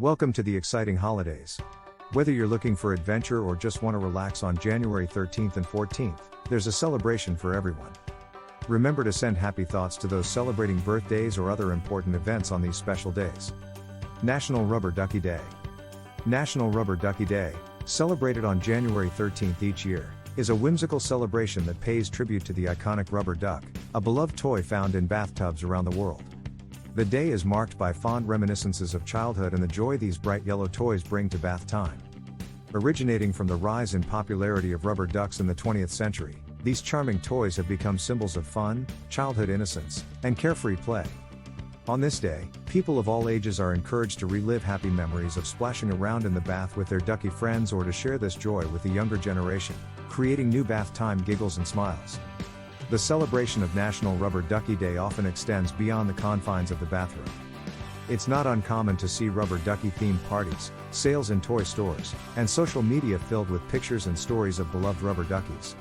Welcome to the exciting holidays. Whether you're looking for adventure or just want to relax on January 13th and 14th, there's a celebration for everyone. Remember to send happy thoughts to those celebrating birthdays or other important events on these special days. National Rubber Ducky Day. National Rubber Ducky Day, celebrated on January 13th each year, is a whimsical celebration that pays tribute to the iconic rubber duck, a beloved toy found in bathtubs around the world. The day is marked by fond reminiscences of childhood and the joy these bright yellow toys bring to bath time. Originating from the rise in popularity of rubber ducks in the 20th century, these charming toys have become symbols of fun, childhood innocence, and carefree play. On this day, people of all ages are encouraged to relive happy memories of splashing around in the bath with their ducky friends or to share this joy with the younger generation, creating new bath time giggles and smiles. The celebration of National Rubber Ducky Day often extends beyond the confines of the bathroom. It's not uncommon to see rubber ducky-themed parties, sales in toy stores, and social media filled with pictures and stories of beloved rubber duckies.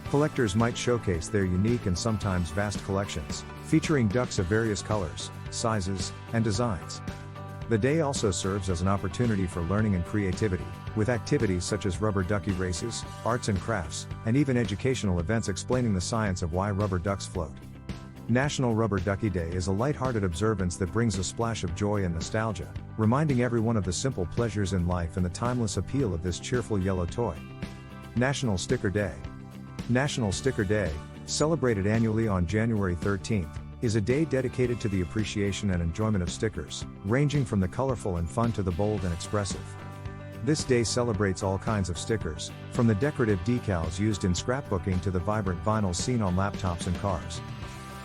Collectors might showcase their unique and sometimes vast collections, featuring ducks of various colors, sizes, and designs. The day also serves as an opportunity for learning and creativity, with activities such as rubber ducky races, arts and crafts, and even educational events explaining the science of why rubber ducks float. National Rubber Ducky Day is a light-hearted observance that brings a splash of joy and nostalgia, reminding everyone of the simple pleasures in life and the timeless appeal of this cheerful yellow toy. National Sticker Day. National Sticker Day, celebrated annually on January 13th, is a day dedicated to the appreciation and enjoyment of stickers, ranging from the colorful and fun to the bold and expressive. This day celebrates all kinds of stickers, from the decorative decals used in scrapbooking to the vibrant vinyls seen on laptops and cars.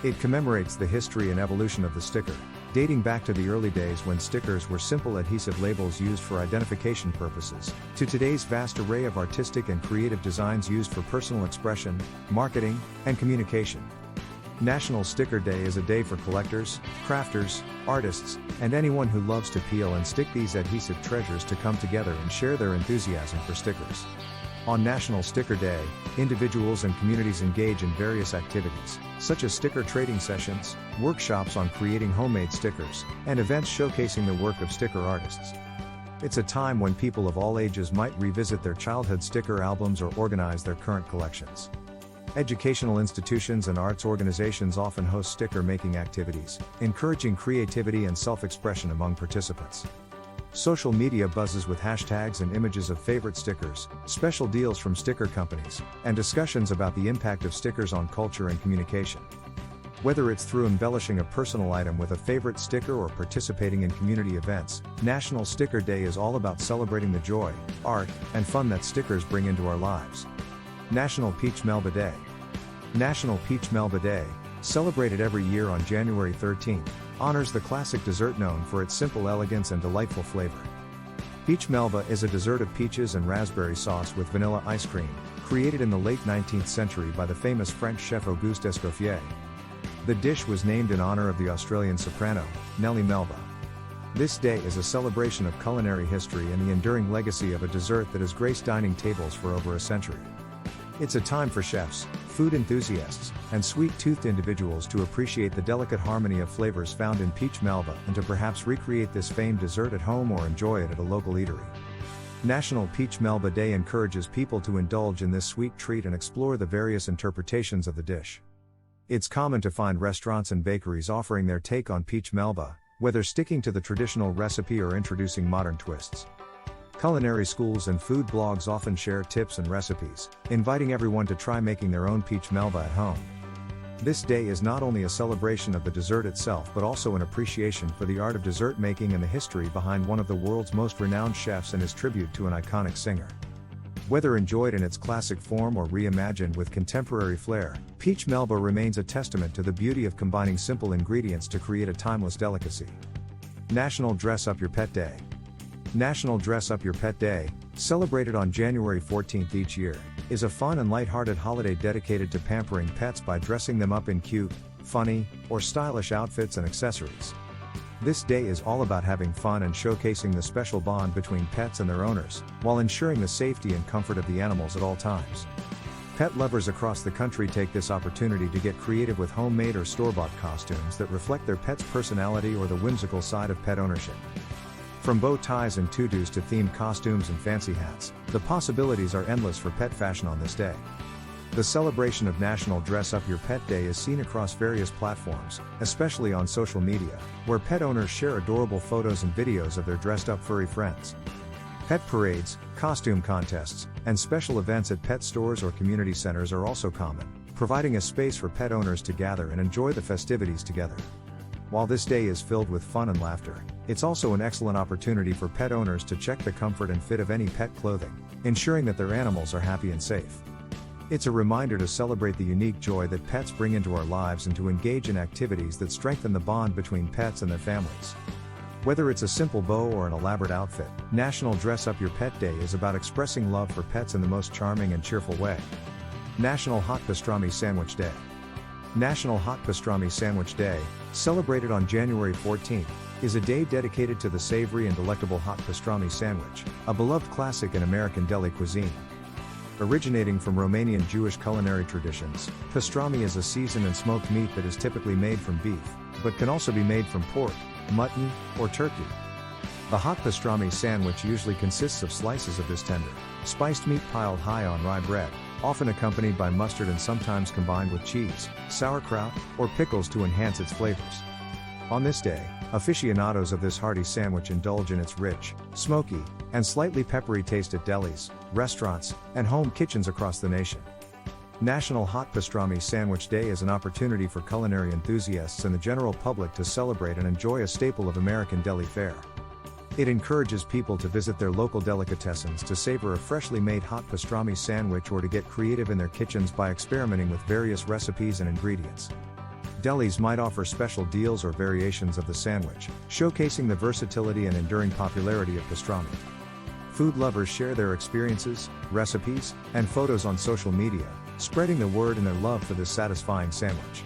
It commemorates the history and evolution of the sticker, dating back to the early days when stickers were simple adhesive labels used for identification purposes, to today's vast array of artistic and creative designs used for personal expression, marketing, and communication. National Sticker Day is a day for collectors, crafters, artists, and anyone who loves to peel and stick these adhesive treasures to come together and share their enthusiasm for stickers. On National Sticker Day, individuals and communities engage in various activities, such as sticker trading sessions, workshops on creating homemade stickers, and events showcasing the work of sticker artists. It's a time when people of all ages might revisit their childhood sticker albums or organize their current collections. Educational institutions and arts organizations often host sticker-making activities, encouraging creativity and self-expression among participants. Social media buzzes with hashtags and images of favorite stickers, special deals from sticker companies, and discussions about the impact of stickers on culture and communication. Whether it's through embellishing a personal item with a favorite sticker or participating in community events, National Sticker Day is all about celebrating the joy, art, and fun that stickers bring into our lives. National Peach Melba Day. National Peach Melba Day, celebrated every year on January 13th, honors the classic dessert known for its simple elegance and delightful flavor. Peach Melba is a dessert of peaches and raspberry sauce with vanilla ice cream, created in the late 19th century by the famous French chef Auguste Escoffier. The dish was named in honor of the Australian soprano, Nellie Melba. This day is a celebration of culinary history and the enduring legacy of a dessert that has graced dining tables for over a century. It's a time for chefs, food enthusiasts, and sweet-toothed individuals to appreciate the delicate harmony of flavors found in Peach Melba and to perhaps recreate this famed dessert at home or enjoy it at a local eatery. National Peach Melba Day encourages people to indulge in this sweet treat and explore the various interpretations of the dish. It's common to find restaurants and bakeries offering their take on Peach Melba, whether sticking to the traditional recipe or introducing modern twists. Culinary schools and food blogs often share tips and recipes, inviting everyone to try making their own Peach Melba at home. This day is not only a celebration of the dessert itself but also an appreciation for the art of dessert making and the history behind one of the world's most renowned chefs and his tribute to an iconic singer. Whether enjoyed in its classic form or reimagined with contemporary flair, Peach Melba remains a testament to the beauty of combining simple ingredients to create a timeless delicacy. National Dress Up Your Pet Day. National Dress Up Your Pet Day, celebrated on January 14th each year, is a fun and light-hearted holiday dedicated to pampering pets by dressing them up in cute, funny, or stylish outfits and accessories. This day is all about having fun and showcasing the special bond between pets and their owners, while ensuring the safety and comfort of the animals at all times. Pet lovers across the country take this opportunity to get creative with homemade or store-bought costumes that reflect their pet's personality or the whimsical side of pet ownership. From bow ties and tutus to themed costumes and fancy hats, the possibilities are endless for pet fashion on this day. The celebration of National Dress Up Your Pet Day is seen across various platforms, especially on social media, where pet owners share adorable photos and videos of their dressed up furry friends. Pet parades, costume contests, and special events at pet stores or community centers are also common, providing a space for pet owners to gather and enjoy the festivities together. While this day is filled with fun and laughter, it's also an excellent opportunity for pet owners to check the comfort and fit of any pet clothing, ensuring that their animals are happy and safe. It's a reminder to celebrate the unique joy that pets bring into our lives and to engage in activities that strengthen the bond between pets and their families. Whether it's a simple bow or an elaborate outfit, National Dress Up Your Pet Day is about expressing love for pets in the most charming and cheerful way. National Hot Pastrami Sandwich Day. National Hot Pastrami Sandwich Day, celebrated on January 14th, is a day dedicated to the savory and delectable hot pastrami sandwich, a beloved classic in American deli cuisine. Originating from Romanian Jewish culinary traditions, pastrami is a seasoned and smoked meat that is typically made from beef, but can also be made from pork, mutton, or turkey. The hot pastrami sandwich usually consists of slices of this tender, spiced meat piled high on rye bread, often accompanied by mustard and sometimes combined with cheese, sauerkraut, or pickles to enhance its flavors. On this day, aficionados of this hearty sandwich indulge in its rich, smoky, and slightly peppery taste at delis, restaurants, and home kitchens across the nation. National Hot Pastrami Sandwich Day is an opportunity for culinary enthusiasts and the general public to celebrate and enjoy a staple of American deli fare. It encourages people to visit their local delicatessens to savor a freshly made hot pastrami sandwich or to get creative in their kitchens by experimenting with various recipes and ingredients. Delis might offer special deals or variations of the sandwich, showcasing the versatility and enduring popularity of pastrami. Food lovers share their experiences, recipes, and photos on social media, spreading the word and their love for this satisfying sandwich.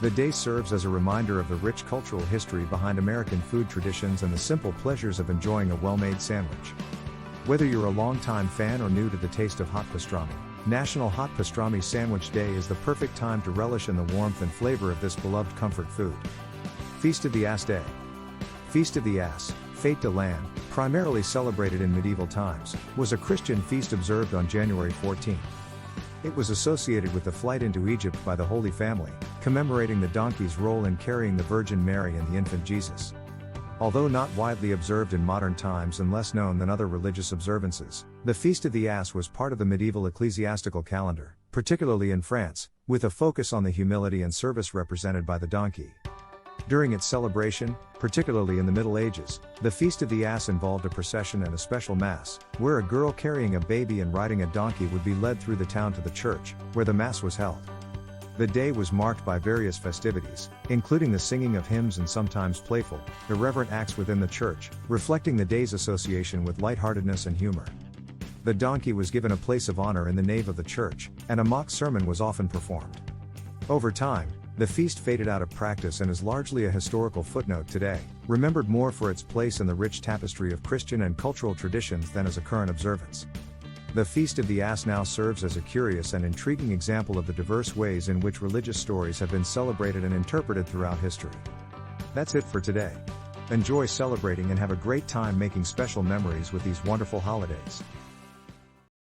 The day serves as a reminder of the rich cultural history behind American food traditions and the simple pleasures of enjoying a well-made sandwich. Whether you're a longtime fan or new to the taste of hot pastrami, National Hot Pastrami Sandwich Day is the perfect time to relish in the warmth and flavor of this beloved comfort food. Feast of the Ass Day. Feast of the Ass, Fête de l'Âne, primarily celebrated in medieval times, was a Christian feast observed on January 14. It was associated with the flight into Egypt by the Holy Family, commemorating the donkey's role in carrying the Virgin Mary and the infant Jesus. Although not widely observed in modern times and less known than other religious observances, the Feast of the Ass was part of the medieval ecclesiastical calendar, particularly in France, with a focus on the humility and service represented by the donkey. During its celebration, particularly in the Middle Ages, the Feast of the Ass involved a procession and a special mass, where a girl carrying a baby and riding a donkey would be led through the town to the church, where the mass was held. The day was marked by various festivities, including the singing of hymns and sometimes playful, irreverent acts within the church, reflecting the day's association with lightheartedness and humor. The donkey was given a place of honor in the nave of the church, and a mock sermon was often performed. Over time, the feast faded out of practice and is largely a historical footnote today, remembered more for its place in the rich tapestry of Christian and cultural traditions than as a current observance. The Feast of the Ass now serves as a curious and intriguing example of the diverse ways in which religious stories have been celebrated and interpreted throughout history. That's it for today. Enjoy celebrating and have a great time making special memories with these wonderful holidays.